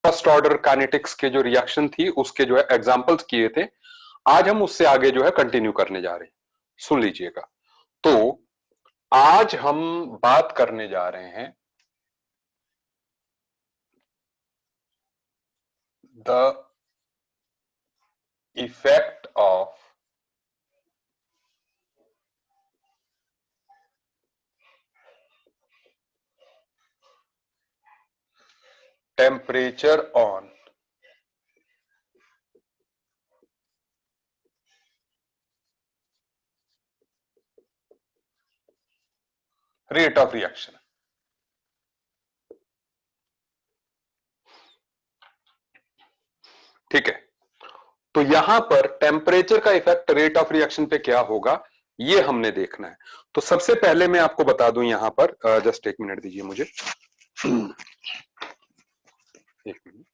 First order kinetics के जो reaction थी उसके जो है एग्जांपल्स किए थे। आज हम उससे आगे जो है कंटिन्यू करने जा रहे हैं, सुन लीजिएगा। तो आज हम बात करने जा रहे हैं the effect of temperature on rate of reaction. ठीक है, तो यहां पर टेम्परेचर का इफेक्ट रेट ऑफ रिएक्शन पे क्या होगा ये हमने देखना है। तो सबसे पहले मैं आपको बता दूं यहां पर, जस्ट एक मिनट दीजिए मुझे, एक मिनट।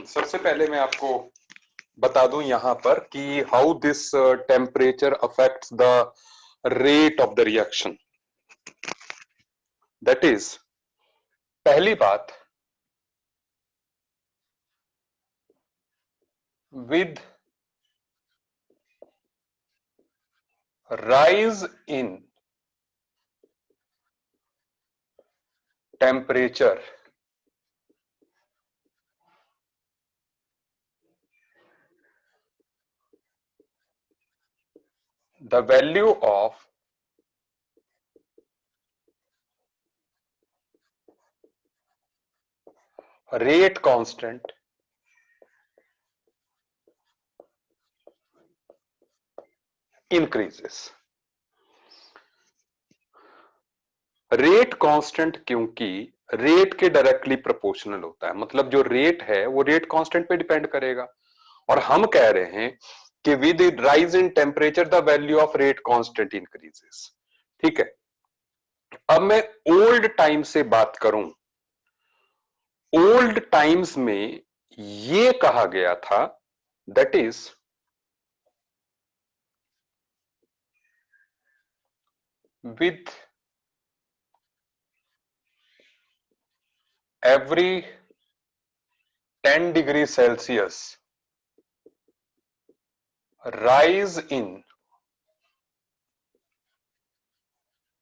सबसे पहले मैं आपको बता दूं यहां पर कि how this temperature affects the rate of the reaction. That is, पहली बात, with rise in temperature, the value of rate constant increases। Rate constant क्योंकि रेट के डायरेक्टली प्रोपोर्शनल होता है, मतलब जो रेट है वो रेट कांस्टेंट पे डिपेंड करेगा। और हम कह रहे हैं कि with rise in temperature the value of rate constant increases. ठीक है, अब मैं ओल्ड टाइम से बात करूं, ओल्ड टाइम्स में ये कहा गया था, that is with every 10 degree Celsius rise in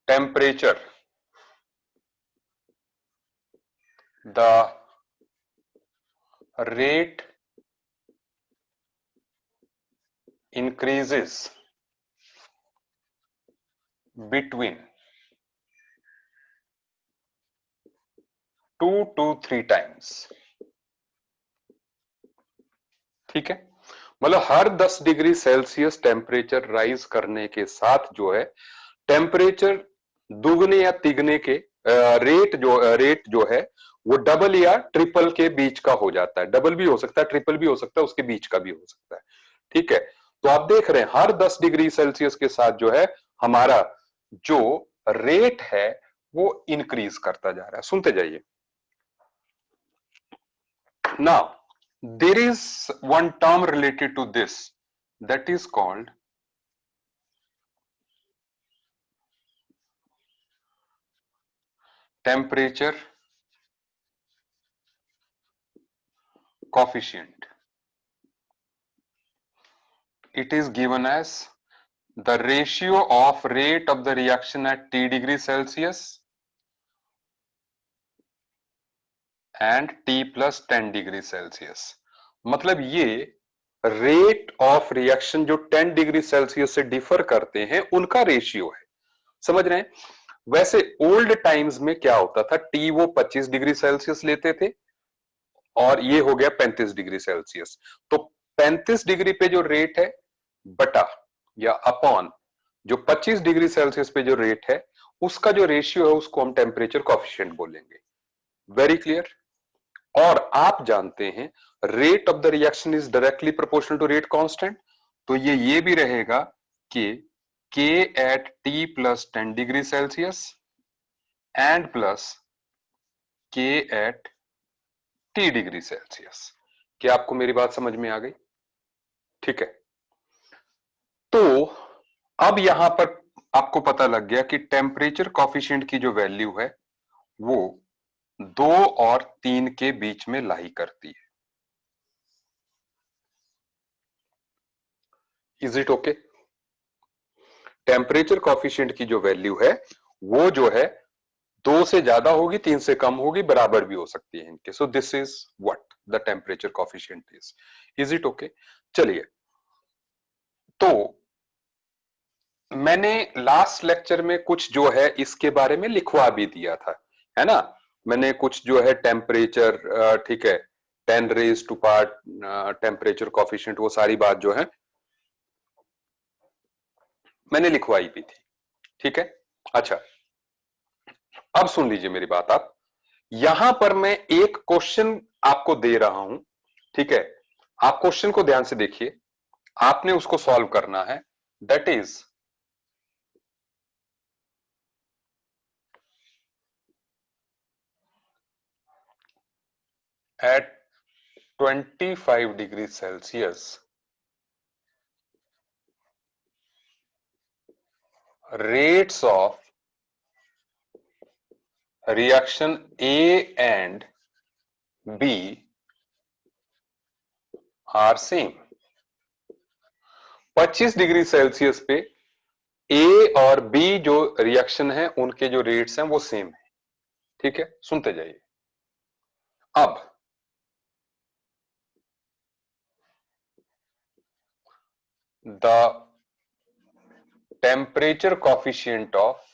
temperature, the rate increases between 2 to 3 times। ठीक है, मतलब हर 10 डिग्री सेल्सियस टेम्परेचर राइज करने के साथ जो है टेम्परेचर दुगने या तिगने के रेट जो है वो डबल या ट्रिपल के बीच का हो जाता है। डबल भी हो सकता है, ट्रिपल भी हो सकता है, उसके बीच का भी हो सकता है। ठीक है, तो आप देख रहे हैं हर 10 डिग्री सेल्सियस के साथ जो है हमारा जो रेट है वो इंक्रीज करता जा रहा है। सुनते जाइए। Now there is one term related to this, that is called temperature coefficient. It is given as the ratio of rate of the reaction at T degree Celsius and T plus 10 degree Celsius. मतलब ये rate of reaction जो 10 degree Celsius से differ करते हैं उनका ratio है। समझ रहे हैं? वैसे ओल्ड टाइम्स में क्या होता था, टी वो 25 डिग्री सेल्सियस लेते थे और ये हो गया 35 डिग्री सेल्सियस। तो 35 डिग्री पे जो रेट है बटा या अपॉन जो 25 डिग्री सेल्सियस पे जो रेट है उसका जो रेशियो है उसको हम टेम्परेचर कोएफिशिएंट बोलेंगे। Very clear? और आप जानते हैं rate of the reaction is directly proportional to rate constant, तो ये भी रहेगा कि K at T plus 10 degree Celsius and plus K at T degree Celsius. क्या आपको मेरी बात समझ में आ गई? ठीक है। तो अब यहां पर आपको पता लग गया कि टेम्परेचर कॉफिशिएंट की जो वैल्यू है वो 2 और 3 के बीच में लाई करती है। Is it okay? Temperature coefficient की जो वैल्यू है वो जो है 2 से ज्यादा होगी, 3 से कम होगी, बराबर भी हो सकती है इनके। So this is what the temperature coefficient is. Is it okay? चलिए, तो मैंने लास्ट लेक्चर में कुछ जो है इसके बारे में लिखवा भी दिया था, है ना? मैंने कुछ जो है टेम्परेचर, ठीक है, 10 raise to power temperature coefficient, वो सारी बात जो है मैंने लिखवाई भी थी। ठीक है। अच्छा, अब सुन लीजिए मेरी बात आप। यहां पर मैं एक क्वेश्चन आपको दे रहा हूं, ठीक है? आप क्वेश्चन को ध्यान से देखिए, आपने उसको सॉल्व करना है। That is at 25 degree Celsius rates of reaction A and B are same। 25 degree Celsius पे ए और बी जो रिएक्शन है उनके जो रेट्स हैं वो सेम है। ठीक है, सुनते जाइए। अब the temperature coefficient of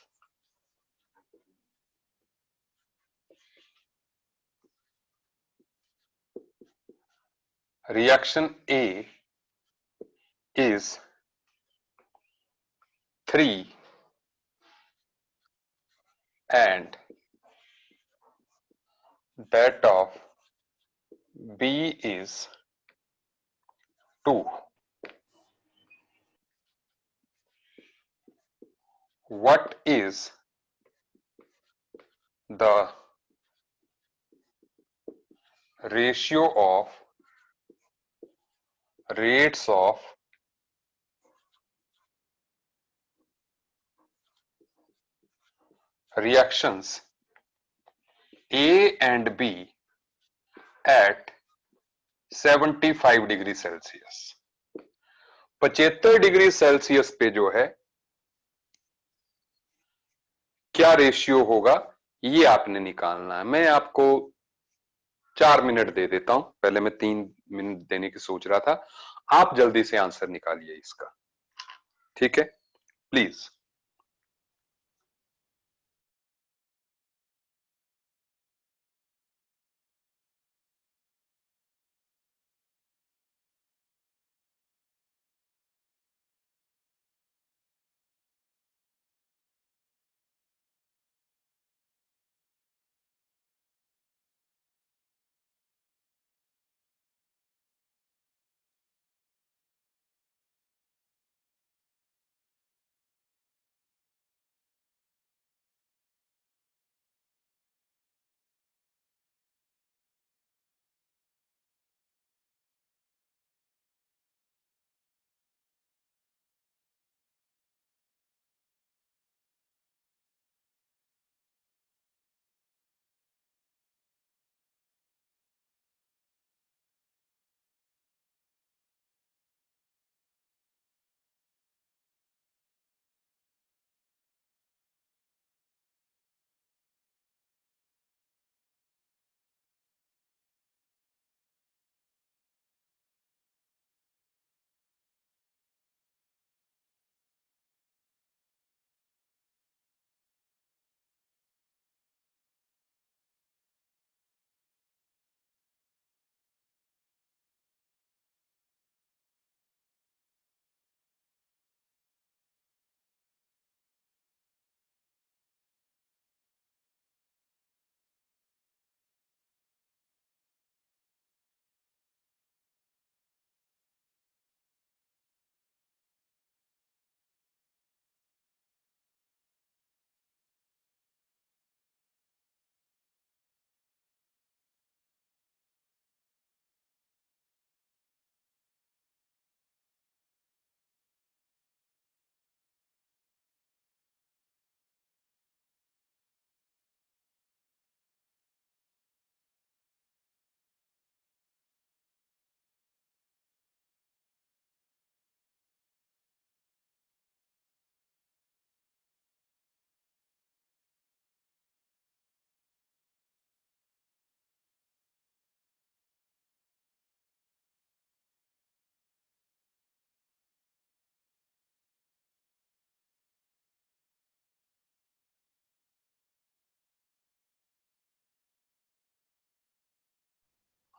reaction A is 3 and that of B is 2। What is the ratio of rates of reactions A and B at 75 degree Celsius? 75 degree Celsius पे जो है क्या रेशियो होगा, ये आपने निकालना है। मैं आपको 4 मिनट दे देता हूं, पहले मैं 3 मिनट देने की सोच रहा था। आप जल्दी से आंसर निकालिए इसका। ठीक है, please.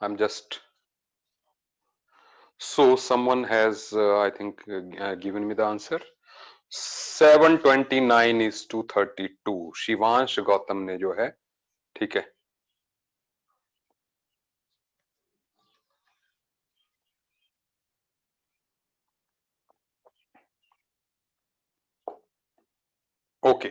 I'm just so someone has I think given me the answer. 729 is to 32। Shivansh Gautam ने जो है, ठीक है। ओके,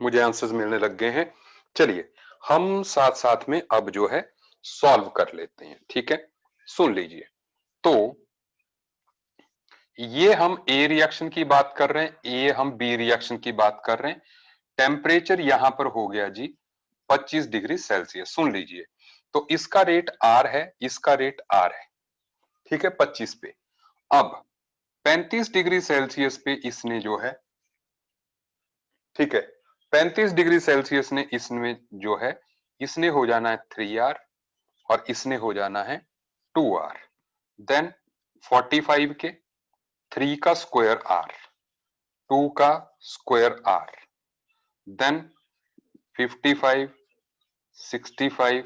मुझे आंसर्स मिलने लग गए हैं। चलिए हम साथ साथ में अब जो है सॉल्व कर लेते हैं, ठीक है। सुन लीजिए, तो ये हम ए रिएक्शन की बात कर रहे हैं, ये हम बी रिएक्शन की बात कर रहे हैं। टेम्परेचर यहां पर हो गया जी 25 डिग्री सेल्सियस। सुन लीजिए, तो इसका रेट आर है, इसका रेट आर है, ठीक है, 25 पे। अब 35 डिग्री सेल्सियस पे इसने जो है, ठीक है, 35 डिग्री सेल्सियस ने इसमें जो है, इसने हो जाना है 3R और इसने हो जाना है 2R। देन 45 के 3 का स्क्वायर R, 2 का स्क्वायर R, देन 55, 65,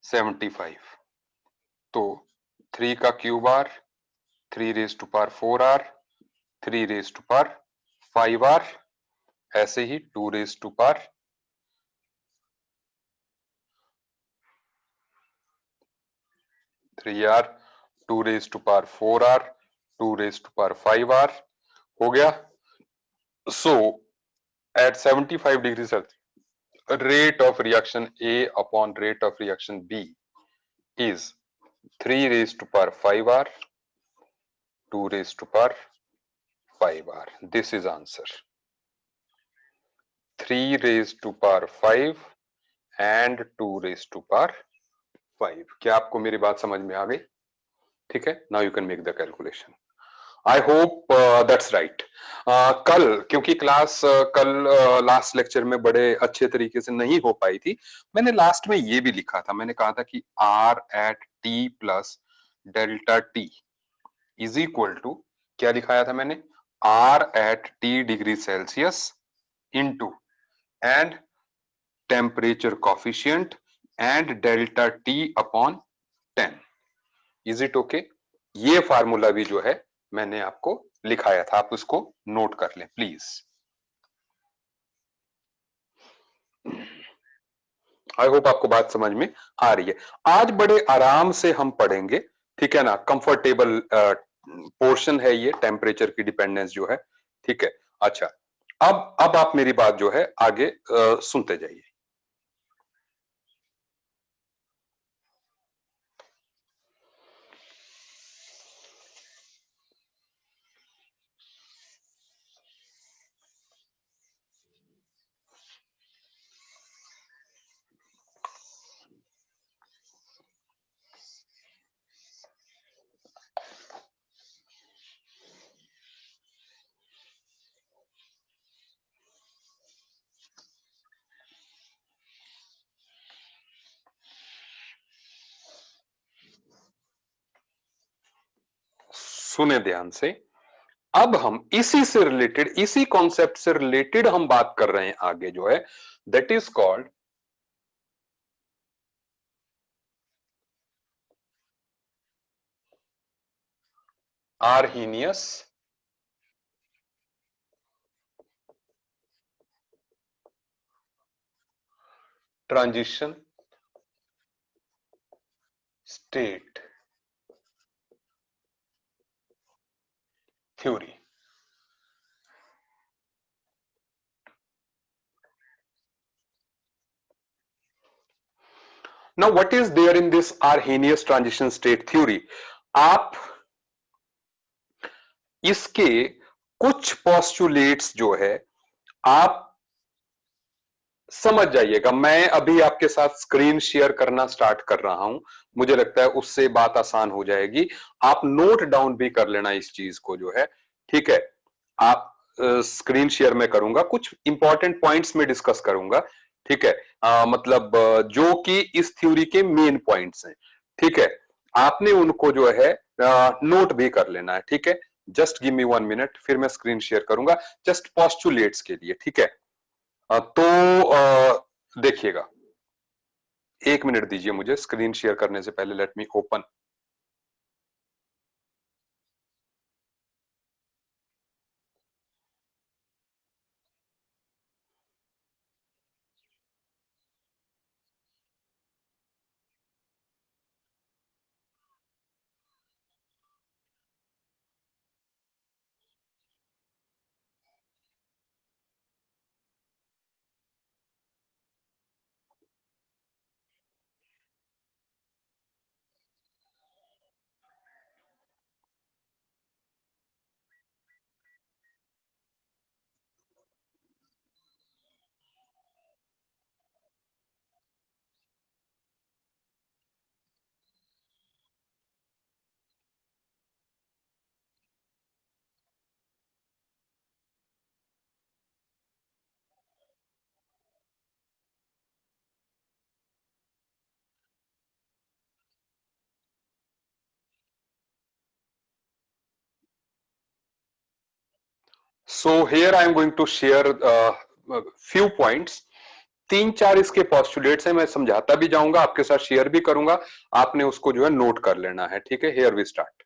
75। तो 3 का cube R, 3 raise to power 4R, 3 raise to power 5R, ऐसे ही 2 raise to power 3R, 2 raise to power 4R, 2 raise to power 5R हो गया। So at 75 degree Celsius rate of reaction A upon rate of reaction B is 3 raised to power 5R, 2 raised to power 5R. This is answer. 3 raised to power 5 and 2 raised to power 5. क्या आपको मेरी बात समझ में आ गई? ठीक है, now you can make the calculation. I hope that's right. कल क्योंकि क्लास कल लास्ट लेक्चर में बड़े अच्छे तरीके से नहीं हो पाई थी, मैंने लास्ट में ये भी लिखा था, मैंने कहा था कि R at T plus delta T is equal to, क्या लिखाया था मैंने, R at T degree Celsius into and temperature coefficient and delta T upon 10। Is it okay? ये फार्मूला भी जो है मैंने आपको लिखाया था, आप उसको नोट कर लें प्लीज। आई होप आपको बात समझ में आ रही है। आज बड़े आराम से हम पढ़ेंगे, ठीक है ना, कंफर्टेबल पोर्शन है ये, टेम्परेचर की डिपेंडेंस जो है, ठीक है। अच्छा, अब आप मेरी बात जो है आगे सुनते जाइए। सुने ध्यान से, अब हम इसी से रिलेटेड, इसी कॉन्सेप्ट से रिलेटेड हम बात कर रहे हैं आगे जो है, that is called Arrhenius transition state theory. Now, what is there in this Arrhenius transition state theory? आप इसके कुछ पोस्टुलेट्स जो है आप समझ जाइएगा। मैं अभी आपके साथ स्क्रीन शेयर करना स्टार्ट कर रहा हूं, मुझे लगता है उससे बात आसान हो जाएगी। आप नोट डाउन भी कर लेना इस चीज को जो है, ठीक है। आप स्क्रीन शेयर में करूंगा, कुछ इंपॉर्टेंट पॉइंट्स में डिस्कस करूंगा, ठीक है। मतलब जो कि इस थ्योरी के मेन पॉइंट्स हैं, ठीक है। आपने उनको जो है नोट भी कर लेना है, ठीक है। जस्ट गिव मी 1 मिनट, फिर मैं स्क्रीन शेयर करूंगा जस्ट पोस्टुलेट्स के लिए, ठीक है। तो देखिएगा, एक मिनट दीजिए मुझे, स्क्रीन शेयर करने से पहले let me open. So here I am going to share few points. तीन चार इसके पॉस्टुलेट्स हैं, मैं समझाता भी जाऊंगा, आपके साथ शेयर भी करूंगा, आपने उसको जो है नोट कर लेना है। ठीक है, हियर वी स्टार्ट।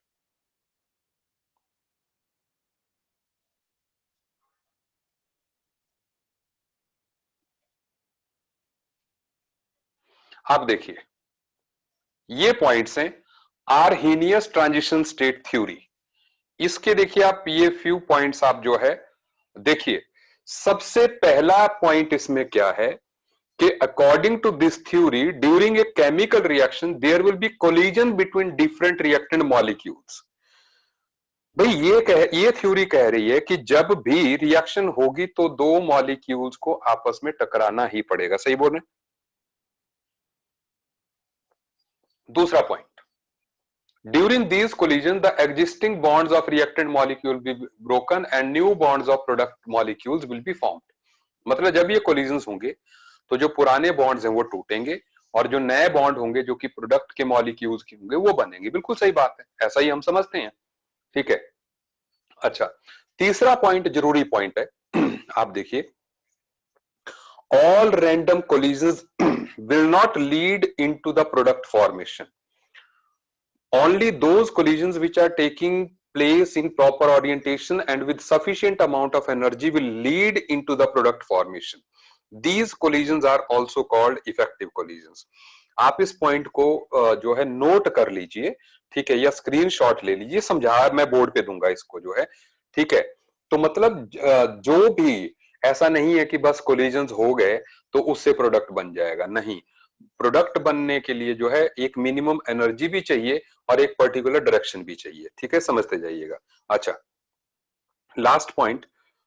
आप देखिए, ये पॉइंट्स हैं आर्हीनियस ट्रांजिशन स्टेट थ्योरी। इसके देखिए आप, ये फ्यू पॉइंट्स आप जो है देखिए। सबसे पहला पॉइंट इसमें क्या है कि according to this theory during a chemical reaction there will be collision between different reactant molecules. भाई ये थ्योरी कह रही है कि जब भी रिएक्शन होगी तो दो मॉलिक्यूल्स को आपस में टकराना ही पड़ेगा। सही बोल रहे हैं? दूसरा point, during these collisions the existing bonds of reactant molecule will be broken and new bonds of product molecules will be formed। मतलब जब ये कोलिजन्स होंगे तो जो पुराने बॉन्ड्स हैं वो टूटेंगे और जो नए बॉन्ड होंगे जो कि प्रोडक्ट के मॉलिक्यूल्स के होंगे वो बनेंगे। बिल्कुल सही बात है, ऐसा ही हम समझते हैं। ठीक है, अच्छा, तीसरा पॉइंट जरूरी पॉइंट है। आप देखिए, all random collisions will not lead into the product formation। Only those collisions which are taking place in proper orientation and with sufficient amount of energy will lead into the product formation। These collisions are also called effective collisions। आप इस point को जो है note कर लीजिए, ठीक है, या स्क्रीनशॉट ले लीजिए, समझा मैं बोर्ड पे दूंगा इसको जो है। ठीक है, तो मतलब जो भी, ऐसा नहीं है कि बस कोलिजन्स हो गए तो उससे प्रोडक्ट बन जाएगा, नहीं। प्रोडक्ट बनने के लिए जो है एक मिनिमम एनर्जी भी चाहिए और एक पर्टिकुलर डायरेक्शन भी चाहिए। ठीक है, समझते जाइएगा। अच्छा, last point,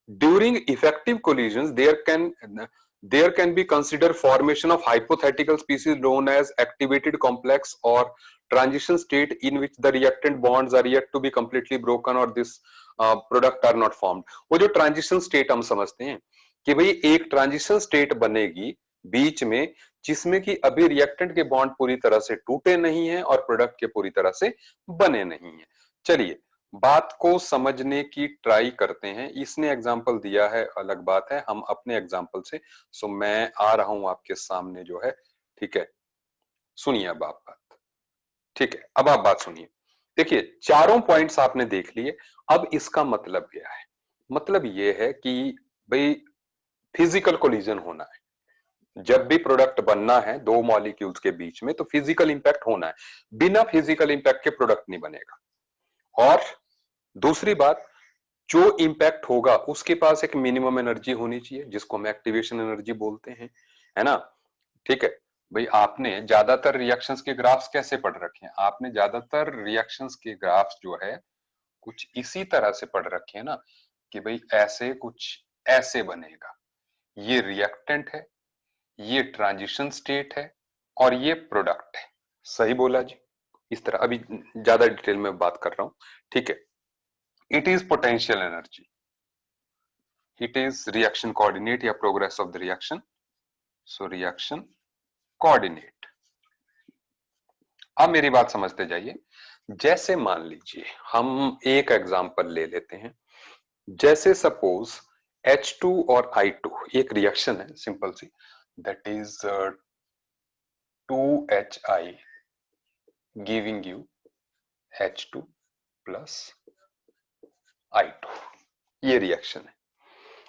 during effective collisions there can be consider formation of hypothetical species known as activated complex और transition state in which the reactant bonds are yet to be completely broken और this product are not formed. वो जो transition state हम समझते हैं कि भाई एक ट्रांजिशन स्टेट बनेगी बीच में जिसमें कि अभी रिएक्टेंट के बॉन्ड पूरी तरह से टूटे नहीं है और प्रोडक्ट के पूरी तरह से बने नहीं है। चलिए बात को समझने की ट्राई करते हैं। इसने एग्जाम्पल दिया है, अलग बात है, हम अपने एग्जाम्पल से। सो मैं आ रहा हूं आपके सामने जो है। ठीक है, सुनिए अब आप बात। ठीक है, अब आप बात सुनिए। देखिए, चारों पॉइंट्स आपने देख लिए। अब इसका मतलब क्या है? मतलब यह है कि भाई फिजिकल कोलिजन होना है। जब भी प्रोडक्ट बनना है दो मॉलिक्यूल्स के बीच में तो फिजिकल इंपैक्ट होना है। बिना फिजिकल इंपैक्ट के प्रोडक्ट नहीं बनेगा। और दूसरी बात, जो इंपैक्ट होगा उसके पास एक मिनिमम एनर्जी होनी चाहिए जिसको हम एक्टिवेशन एनर्जी बोलते हैं, है ना? ठीक है भाई, आपने ज्यादातर रिएक्शंस के ग्राफ्स कैसे पढ़ रखे हैं? आपने ज्यादातर रिएक्शंस के ग्राफ्स जो है कुछ इसी तरह से पढ़ रखे हैं ना, कि भाई ऐसे कुछ ऐसे बनेगा, ये रिएक्टेंट है, ये ट्रांजिशन स्टेट है और ये प्रोडक्ट है। सही बोला जी? इस तरह अभी ज्यादा डिटेल में बात कर रहा हूं। ठीक है, it is potential energy, it is reaction coordinate या progress of the reaction. So reaction coordinate. अब मेरी बात समझते जाइए। जैसे मान लीजिए हम एक एग्जांपल ले लेते हैं। जैसे सपोज H2 और I2 एक रिएक्शन है सिंपल सी, that is 2HI giving you H2 plus I2। ये रिएक्शन है।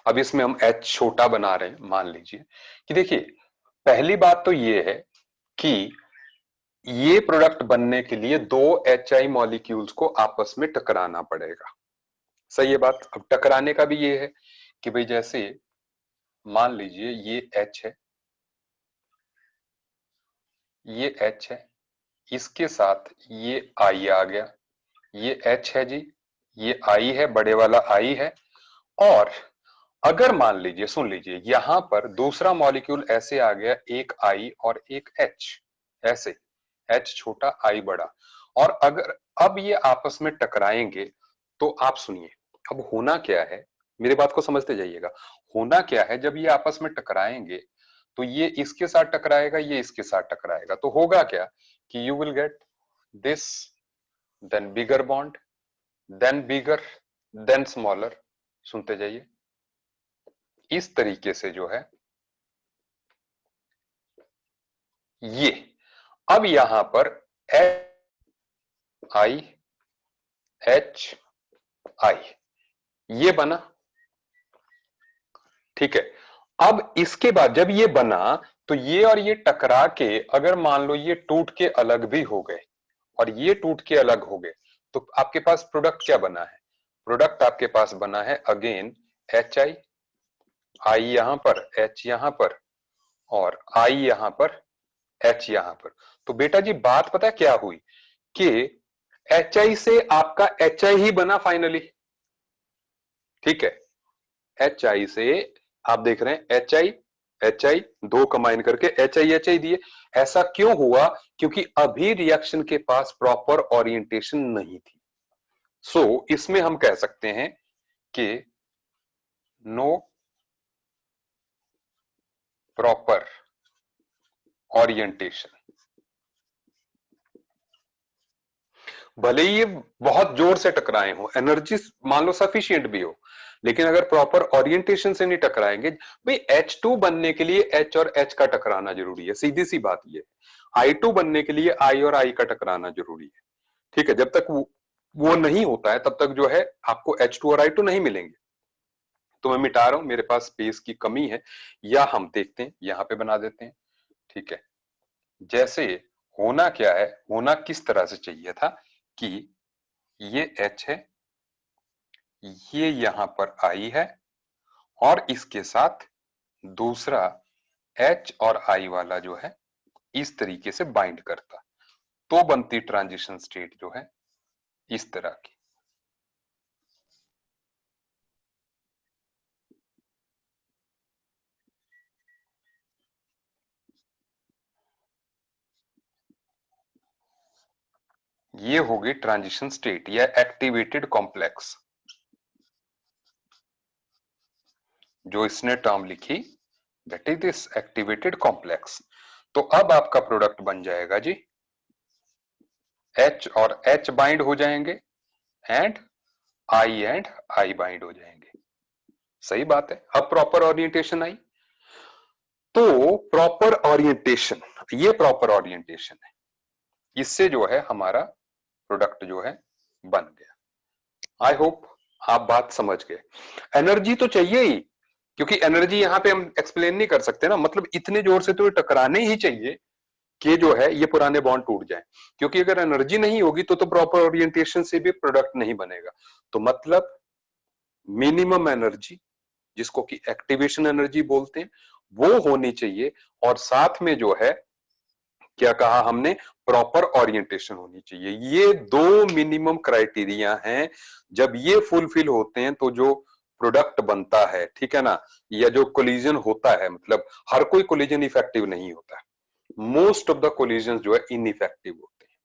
अब इसमें हम H छोटा बना रहे हैं। मान लीजिए कि देखिए, पहली बात तो ये है कि ये प्रोडक्ट बनने के लिए दो HI मॉलिक्यूल्स को आपस में टकराना पड़ेगा। सही है बात। अब टकराने का भी ये है कि भाई जैसे मान लीजिए ये H है, ये H है, इसके साथ ये I आ गया, ये H है जी, ये I है, बड़े वाला I है। और अगर मान लीजिए, सुन लीजिए, यहां पर दूसरा मॉलिक्यूल ऐसे आ गया, एक I और एक H, ऐसे H छोटा I बड़ा, और अगर अब ये आपस में टकराएंगे तो आप सुनिए, अब होना क्या है, मेरी बात को समझते जाइएगा। होना क्या है, जब ये आपस में टकराएंगे तो ये इसके साथ टकराएगा, ये इसके साथ टकराएगा, तो होगा क्या कि you will get this, then bigger bond, then bigger, then smaller. सुनते जाइए, इस तरीके से जो है ये, अब यहां पर आई एच आई ये बना, ठीक है। अब इसके बाद जब ये बना तो ये और ये टकरा के अगर मान लो ये टूट के अलग भी हो गए और ये टूट के अलग हो गए, तो आपके पास प्रोडक्ट क्या बना है? प्रोडक्ट आपके पास बना है अगेन एच आई, आई यहां पर, एच यहां पर, और आई यहां पर, एच यहां पर। तो बेटा जी बात पता है क्या हुई कि एच आई से आपका एच आई ही बना फाइनली, ठीक है। एच आई से आप देख रहे हैं एच आई दो कंबाइन करके एच आई दिए। ऐसा क्यों हुआ? क्योंकि अभी रिएक्शन के पास प्रॉपर ओरिएंटेशन नहीं थी। सो इसमें हम कह सकते हैं कि नो प्रॉपर ओरिएंटेशन। भले ही ये बहुत जोर से टकराए हो, एनर्जी मान लो सफिशिएंट भी हो, लेकिन अगर प्रॉपर ओरिएंटेशन से नहीं टकराएंगे, भाई H2 बनने के लिए H और H का टकराना जरूरी है, सीधी सी बात ये। I2 बनने के लिए I और I का टकराना जरूरी है, ठीक है। जब तक वो नहीं होता है तब तक जो है आपको H2 और I2 नहीं मिलेंगे। तो मैं मिटा रहा हूं, मेरे पास स्पेस की कमी है, या हम देखते हैं यहां पे बना देते हैं, ठीक है। जैसे होना क्या है, होना किस तरह से चाहिए था कि ये H है, ये यहां पर I है, और इसके साथ दूसरा H और I वाला जो है इस तरीके से बाइंड करता, तो बनती ट्रांजिशन स्टेट जो है इस तरह की। ये होगी ट्रांजिशन स्टेट या एक्टिवेटेड कॉम्प्लेक्स, जो इसने टर्म लिखी that is this activated complex. तो अब आपका प्रोडक्ट बन जाएगा जी, H और H बाइंड हो जाएंगे, एंड I बाइंड हो जाएंगे। सही बात है। अब प्रॉपर ओरिएंटेशन आई, तो प्रॉपर ओरिएंटेशन, ये प्रॉपर ओरिएंटेशन है, इससे जो है हमारा प्रोडक्ट जो है बन गया। आई होप आप बात समझ गए। एनर्जी तो चाहिए ही, क्योंकि एनर्जी यहां पे हम एक्सप्लेन नहीं कर सकते ना, मतलब इतने जोर से तो टकराने ही चाहिए कि जो है ये पुराने बॉन्ड टूट जाए, क्योंकि अगर एनर्जी नहीं होगी तो प्रॉपर ओरिएंटेशन से भी प्रोडक्ट नहीं बनेगा। तो मतलब मिनिमम एनर्जी, जिसको कि एक्टिवेशन एनर्जी बोलते हैं, वो होनी चाहिए, और साथ में जो है क्या कहा हमने, प्रॉपर ओरिएंटेशन होनी चाहिए। ये दो मिनिमम क्राइटेरिया हैं, जब ये फुलफिल होते हैं तो जो प्रोडक्ट बनता है, ठीक है ना, या जो कोलिजन होता है, मतलब हर कोई कोलिजन इफेक्टिव नहीं होता है, मोस्ट ऑफ द कोलिजन जो है इनइफेक्टिव होते हैं,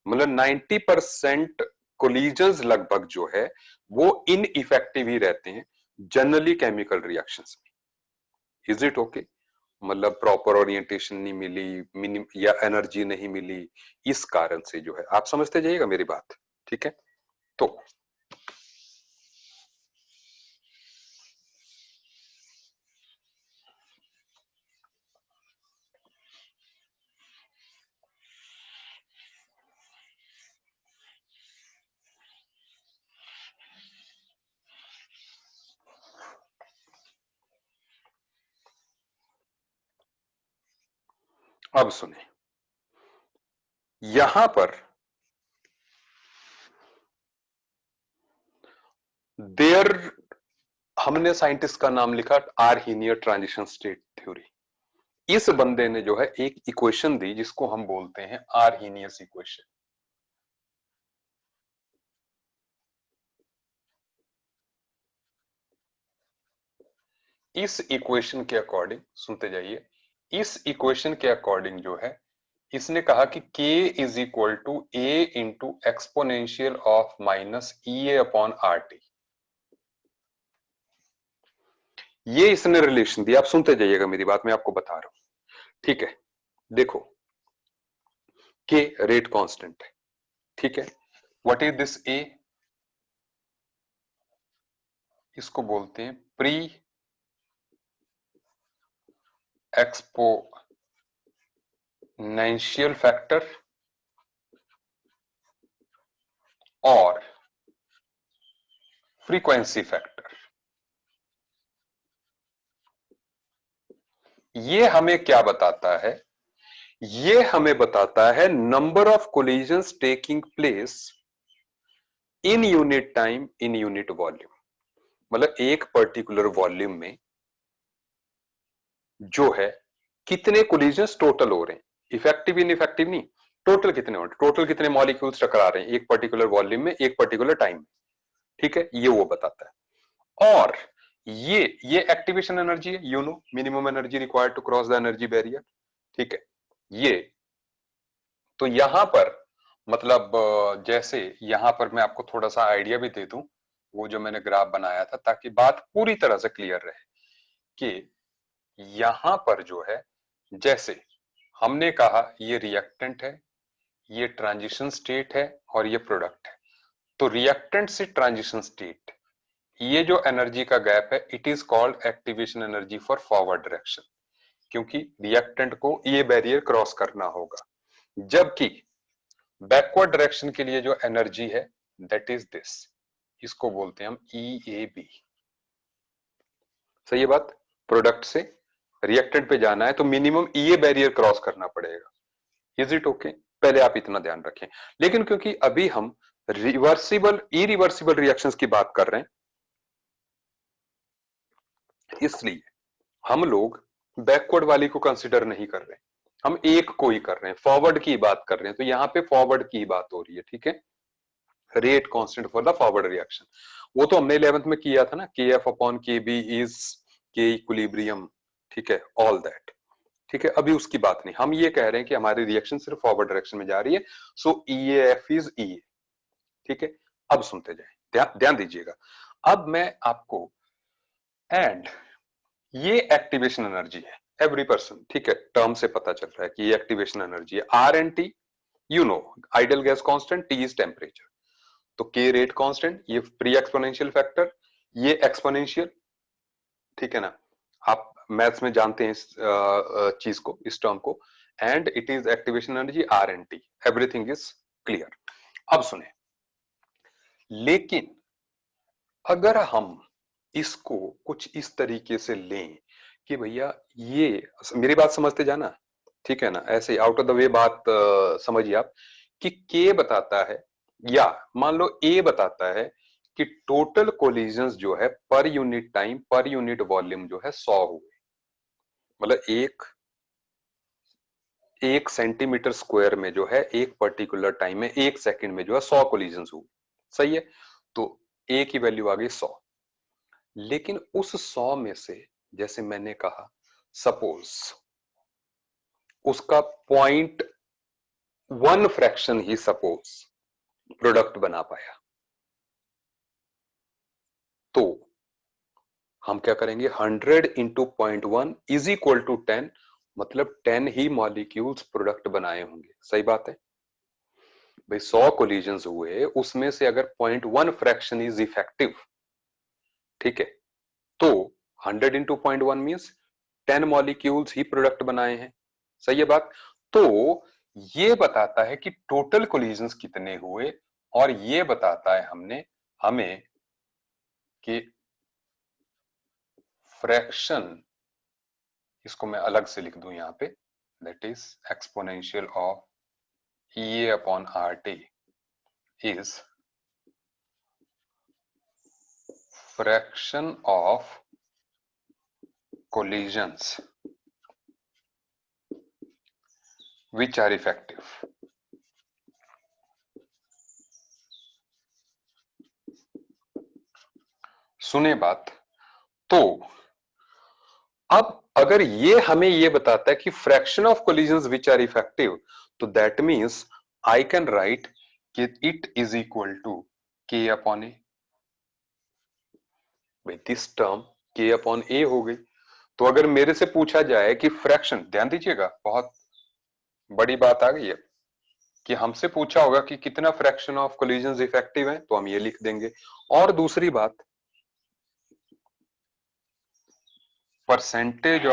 मतलब 90% कोलिजन लगभग जो है वो इनइफेक्टिव ही रहते हैं जनरली केमिकल रिएक्शंस में। Is it okay? मतलब प्रॉपर ओरिएंटेशन नहीं मिली, मिनिम या एनर्जी नहीं मिली, इस कारण से जो है, आप समझते जाइएगा मेरी बात, ठीक है। तो अब सुने, यहां पर देयर, हमने साइंटिस्ट का नाम लिखा आर्हीनियर ट्रांजिशन स्टेट थ्योरी। इस बंदे ने जो है एक इक्वेशन दी जिसको हम बोलते हैं आर्हीनियस इक्वेशन। इस इक्वेशन के अकॉर्डिंग सुनते जाइए, इस इक्वेशन के अकॉर्डिंग जो है इसने कहा कि k is equal to A into exponential of minus E A upon R T. ये इसने रिलेशन दिया, आप सुनते जाइएगा मेरी बात, मैं आपको बता रहा हूं। ठीक है, देखो k रेट कांस्टेंट है, ठीक है। What is this a? इसको बोलते हैं प्री एक्सपोनेंशियल फैक्टर और फ्रीक्वेंसी फैक्टर। ये हमें क्या बताता है? ये हमें बताता है number of collisions taking place in unit time in unit volume. मतलब एक पर्टिकुलर वॉल्यूम में जो है कितने कोलिजन्स टोटल हो रहे हैं, इफेक्टिव इन इफेक्टिव नहीं, टोटल कितने हो रहे हैं, टोटल कितने मॉलिक्यूल्स टकरा रहे हैं एक पर्टिकुलर वॉल्यूम में एक पर्टिकुलर टाइम में। ठीक है, ये वो बताता है। और ये एक्टिवेशन एनर्जी है, you know minimum energy required to cross the energy barrier. ठीक है, ये तो यहां पर मतलब जैसे यहां पर मैं आपको थोड़ा सा आइडिया भी दे दूं, वो जो मैंने ग्राफ बनाया था ताकि बात पूरी तरह से क्लियर रहे कि यहां पर जो है जैसे हमने कहा ये रिएक्टेंट है, ये ट्रांजिशन स्टेट है और ये प्रोडक्ट है। तो रिएक्टेंट से ट्रांजिशन स्टेट, ये जो एनर्जी का गैप है it is called activation energy for forward direction, क्योंकि रिएक्टेंट को ये बैरियर क्रॉस करना होगा। जबकि बैकवर्ड डायरेक्शन के लिए जो एनर्जी है दैट इज दिस, इसको बोलते हैं हम ई ए बी। सही है बात? प्रोडक्ट से रिएक्टेंट पे जाना है तो मिनिमम ई ए बैरियर क्रॉस करना पड़ेगा। Is it okay? पहले आप इतना ध्यान रखें। लेकिन क्योंकि अभी हम रिवर्सिबल इरिवर्सिबल रिएक्शंस की बात कर रहे हैं, इसलिए हम लोग बैकवर्ड वाली को कंसिडर नहीं कर रहे, हम एक को ही कर रहे हैं, फॉरवर्ड की बात कर रहे हैं। तो यहां पे फॉरवर्ड की बात हो रही है, ठीक है। Rate constant for the forward reaction, वो तो हमने 11th में किया था ना, के एफ अपॉन के बी इज के इक्विलिब्रियम। ठीक है, ऑल दैट। ठीक है, अभी उसकी बात नहीं, हम ये कह रहे हैं कि हमारी रिएक्शन सिर्फ फॉरवर्ड डायरेक्शन में जा रही है, सो ई एफ इज ई। ठीक है, अब सुनते जाए, ध्यान दीजिएगा। अब मैं आपको एंड ये एक्टिवेशन एनर्जी है एवरी पर्सन, ठीक है, टर्म से पता चल रहा है कि ये एक्टिवेशन एनर्जी है R and T. You know ideal gas constant, T is temperature. तो के रेट कांस्टेंट, ये प्री एक्सपोनेंशियल फैक्टर, ये एक्सपोनेंशियल। ठीक है ना, आप मैथ्स में जानते हैं इस चीज को, इस टर्म को। And it is activation energy R and T, everything is clear. अब सुने, लेकिन अगर हम इसको कुछ इस तरीके से लें कि भैया ये, मेरी बात समझते जाना, ठीक है ना, ऐसे आउट ऑफ द वे बात समझिए आप, कि के बताता है या मान लो ए बताता है कि टोटल कोलिजन्स जो है per unit time per unit volume जो है 100 हुए। मतलब एक सेंटीमीटर स्क्वायर में जो है एक पर्टिकुलर टाइम में एक सेकंड में जो है 100 कोलिजन्स हुए। सही है, तो ए की वैल्यू आ गई 100। लेकिन उस 100 में से जैसे मैंने कहा, सपोज उसका 0.1 फ्रैक्शन ही सपोज प्रोडक्ट बना पाया, तो हम क्या करेंगे, 100 इंटू 0.1 इज इक्वल टू 10, मतलब 10 ही मॉलिक्यूल्स प्रोडक्ट बनाए होंगे। सही बात है भाई, 100 कोलिजन्स हुए, उसमें से अगर 0.1 फ्रैक्शन इज इफेक्टिव, ठीक है, तो 100 इंटू 0.1 मीन्स 10 मॉलिक्यूल्स ही प्रोडक्ट बनाए हैं। सही है बात? तो ये बताता है कि टोटल कोलिजन्स कितने हुए, और ये बताता है हमें कि फ्रैक्शन, इसको मैं अलग से लिख दूं यहां पे, that is exponential of EA upon RT is fraction of collisions which are effective. सुने बात, तो अब अगर ये हमें ये बताता है कि fraction of collisions which are effective, तो that means I can write कि it is equal to K upon A. भाई this term K upon A हो गई। तो अगर मेरे से पूछा जाए कि फ्रैक्शन, ध्यान दीजिएगा बहुत बड़ी बात आ गई है, कि हमसे पूछा होगा कि कितना फ्रैक्शन ऑफ कोलिजन्स इफेक्टिव है, तो हम ये लिख देंगे। और दूसरी बात, percentage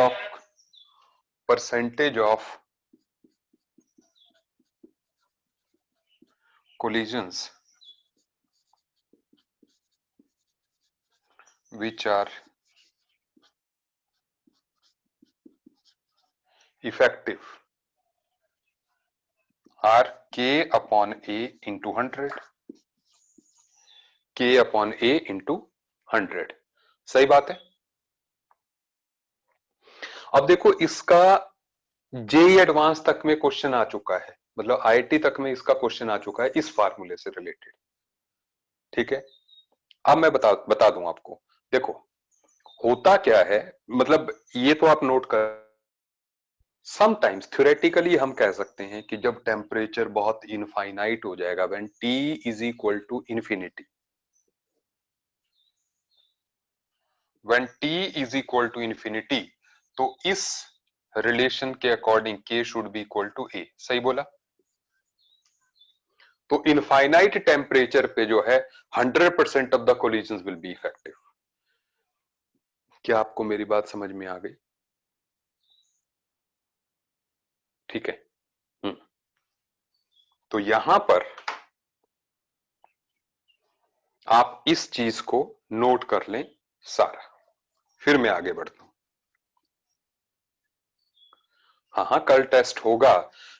of collisions which are effective are k upon a into 100, k upon a into 100। सही बात है। अब देखो इसका जेई एडवांस तक में क्वेश्चन आ चुका है, मतलब आईआईटी तक में इसका क्वेश्चन आ चुका है इस फार्मूले से रिलेटेड। ठीक है, अब मैं बता दूं आपको। देखो होता क्या है, मतलब ये तो आप नोट कर, समटाइम्स थ्योरेटिकली हम कह सकते हैं कि जब टेम्परेचर बहुत इनफाइनाइट हो जाएगा, when T is equal to infinity, when T is equal to infinity, तो इस रिलेशन के according K should be equal to A। सही बोला। तो इनफाइनाइट टेम्परेचर पे जो है 100% of the collisions will be effective. क्या आपको मेरी बात समझ में आ गई? ठीक है। तो यहां पर आप इस चीज को नोट कर लें सारा, फिर मैं आगे बढ़ता हूं। हाँ कल टेस्ट होगा,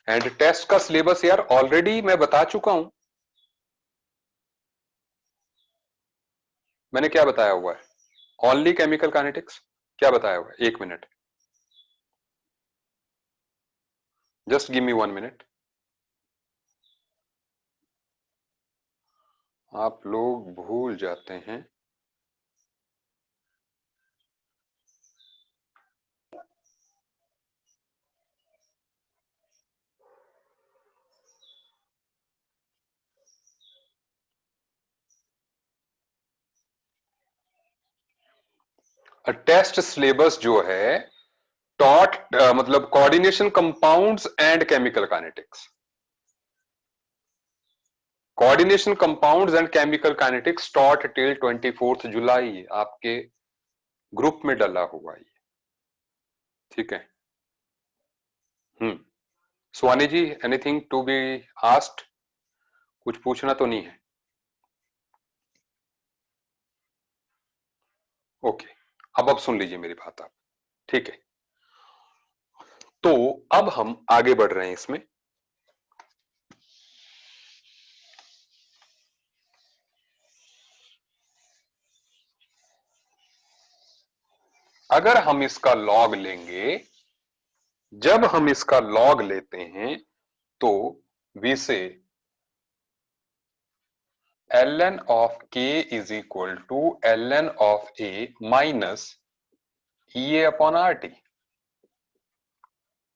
एंड टेस्ट का सिलेबस यार ऑलरेडी मैं बता चुका हूं। मैंने क्या बताया हुआ है? ओनली केमिकल काइनेटिक्स, क्या बताया हुआ है? 1 minute, just give me 1 minute. आप लोग भूल जाते हैं। टेस्ट सिलेबस जो है टॉट मतलब coordination compounds and chemical kinetics, coordination compounds and chemical kinetics taught till 24 जुलाई आपके ग्रुप में डला हुआ है। ठीक है। स्वानी जी, एनीथिंग टू बी आस्क्ड? कुछ पूछना तो नहीं है? ओके, अब सुन लीजिए मेरी बात आप। ठीक है, तो अब हम आगे बढ़ रहे हैं इसमें। अगर हम इसका लॉग लेंगे, जब हम इसका लॉग लेते हैं तो we say ln of k is equal to ln of a minus EA upon RT।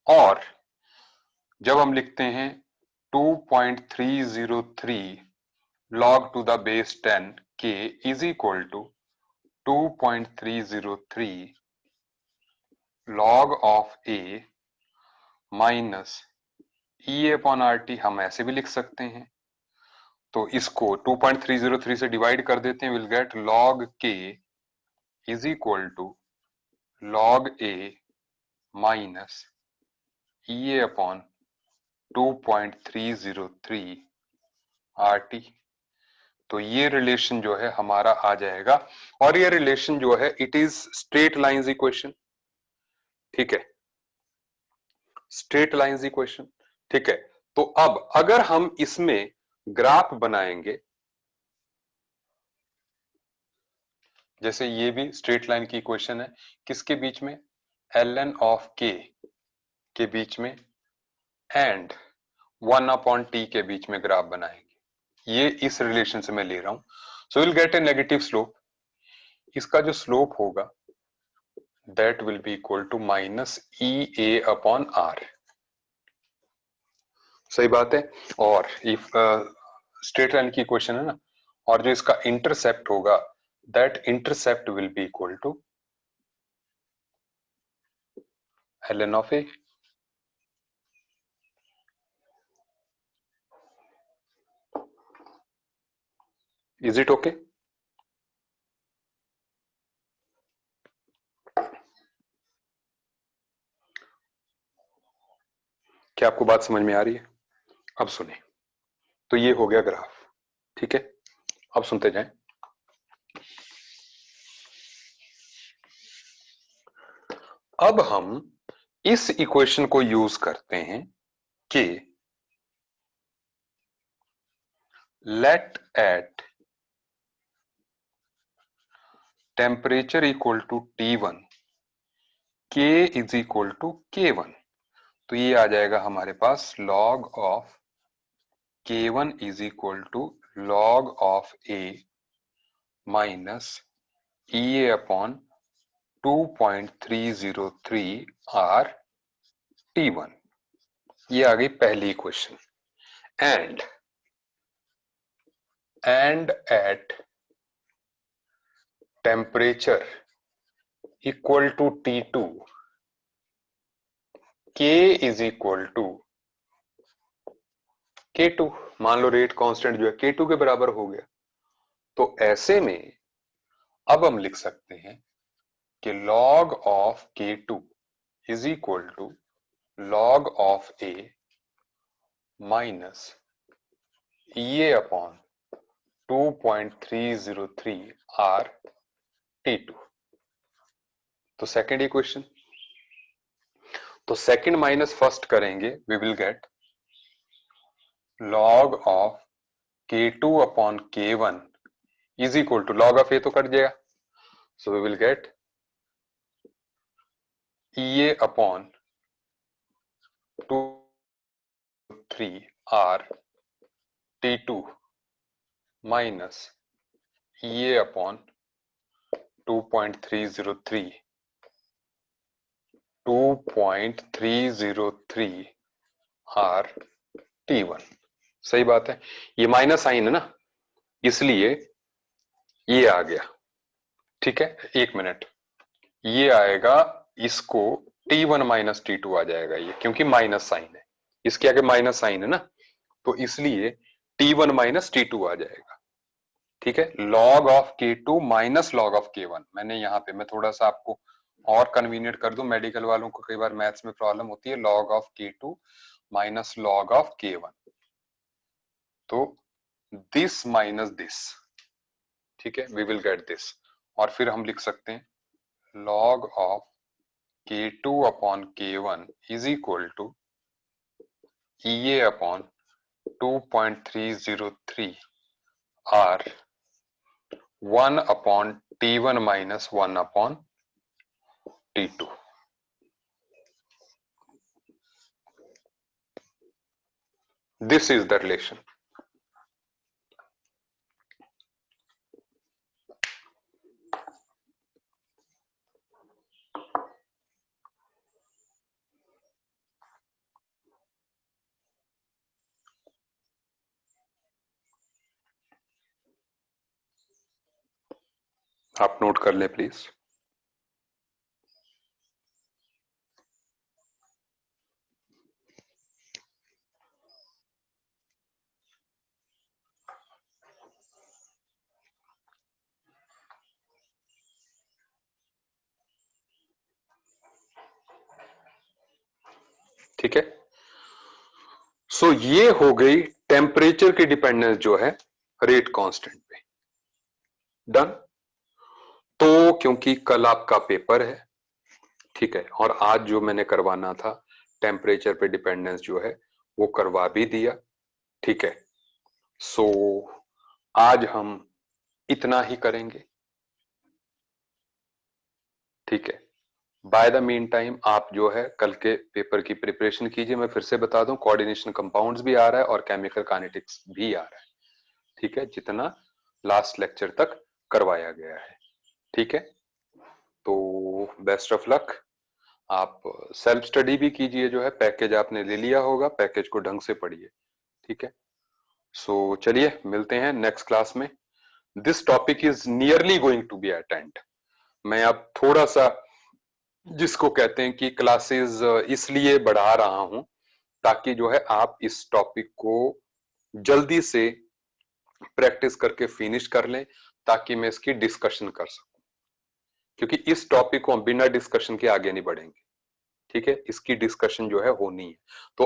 और जब हम लिखते हैं 2.303 log to the base 10 k is equal to 2.303 log of a minus EA upon RT, हम ऐसे भी लिख सकते हैं। तो इसको 2.303 से डिवाइड कर देते हैं, will get log k is equal to log a minus EA upon 2.303 RT। तो ये रिलेशन जो है हमारा आ जाएगा, और ये रिलेशन जो है it is straight lines equation. ठीक है, स्ट्रेट लाइंस इक्वेशन। ठीक है, तो अब अगर हम इसमें ग्राफ बनाएंगे, जैसे ये भी स्ट्रेट लाइन की इक्वेशन है, किसके बीच में, एल एन ऑफ के बीच में एंड 1/t के बीच में ग्राफ बनाएंगे, ये इस रिलेशन से मैं ले रहा हूं। So will get a negative slope, इसका जो स्लोप होगा that will be equal to minus E A upon R. सही बात है। और इफ स्ट्रेट लाइन की इक्वेशन है ना, और जो इसका इंटरसेप्ट होगा that intercept will be equal to L N of A. Is it okay? क्या आपको बात समझ में आ रही है? अब सुने, तो ये हो गया ग्राफ। ठीक है, अब सुनते जाएं। अब हम इस इक्वेशन को यूज करते हैं कि let at temperature equal to T1 K is equal to K1, तो ये आ जाएगा हमारे पास log of K1 is equal to log of A minus E A upon 2.303 R T1। ये आ गई पहली equation. And at temperature equal to T2 K is equal to K2, मान लो रेट कांस्टेंट जो है K2 के बराबर हो गया, तो ऐसे में अब हम लिख सकते हैं कि log of K2 is equal to log of A minus E upon 2.303 R T2। तो सेकेंड इक्वेशन, तो सेकेंड माइनस फर्स्ट करेंगे, we will get log of K2 upon K1 is equal to log of A तो कट जाएगा, so we will get E upon 2.3 R T2 minus E upon 2.303 R T1। सही बात है, ये minus sign है ना, इसलिए ये आ गया। ठीक है, एक मिनट, ये आएगा, इसको T1 माइनस T2 आ जाएगा ये, क्योंकि माइनस साइन है, इसके आगे माइनस साइन है ना, तो इसलिए T1 माइनस T2 आ जाएगा। ठीक है, log of K2 minus log of K1, मैंने यहाँ पे मैं थोड़ा सा आपको और कन्वीनियंट कर दूं, मेडिकल वालों को कई बार मैथ्स में प्रॉब्लम होती है, log of K2 minus log of K1, तो दिस माइनस दिस। ठीक है, वी विल गेट दिस, और फिर हम लिख सकते हैं log of K2 upon K1 is equal to E upon 2.303 R 1 upon T1 minus 1 upon T2। This is the relation. आप नोट कर ले प्लीज। ठीक है, सो ये हो गई टेम्परेचर की डिपेंडेंस जो है रेट कांस्टेंट पे। डन। तो क्योंकि कल आपका पेपर है, ठीक है, और आज जो मैंने करवाना था टेम्परेचर पे डिपेंडेंस जो है वो करवा भी दिया। ठीक है, सो आज हम इतना ही करेंगे। ठीक है, बाय द मीन टाइम आप जो है कल के पेपर की प्रिपरेशन कीजिए। मैं फिर से बता दूं, कोऑर्डिनेशन कंपाउंड्स भी आ रहा है और केमिकल काइनेटिक्स भी आ रहा है। ठीक है, जितना लास्ट लेक्चर तक करवाया गया है। ठीक है, तो बेस्ट ऑफ लक। आप सेल्फ स्टडी भी कीजिए, जो है पैकेज आपने ले लिया होगा, पैकेज को ढंग से पढ़िए। ठीक है, सो चलिए मिलते हैं नेक्स्ट क्लास में। This topic is nearly going to be attend. मैं अब थोड़ा सा, जिसको कहते हैं कि क्लासेस इसलिए बढ़ा रहा हूं ताकि जो है आप इस टॉपिक को जल्दी से प्रैक्टिस करके फिनिश कर लें, ताकि मैं इसकी डिस्कशन कर सकूं, क्योंकि इस टॉपिक को हम बिना डिस्कशन के आगे नहीं बढ़ेंगे। ठीक है, इसकी डिस्कशन जो है होनी है। तो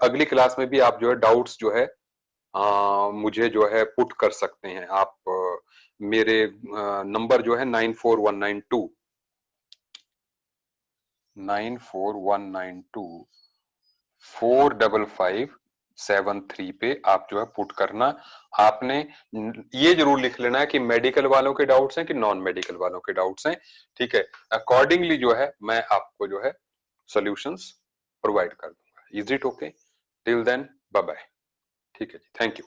अगली क्लास में भी आप जो है डाउट्स जो है मुझे जो है पुट कर सकते हैं। आप मेरे नंबर जो है 9419245573 पे आप जो है पुट करना। आपने ये जरूर लिख लेना है कि मेडिकल वालों के डाउट्स हैं कि नॉन मेडिकल वालों के डाउट्स हैं। ठीक है, अकॉर्डिंगली जो है मैं आपको जो है सॉल्यूशंस प्रोवाइड कर दूंगा। Is it okay? Till then bye bye. ठीक है जी, थैंक यू।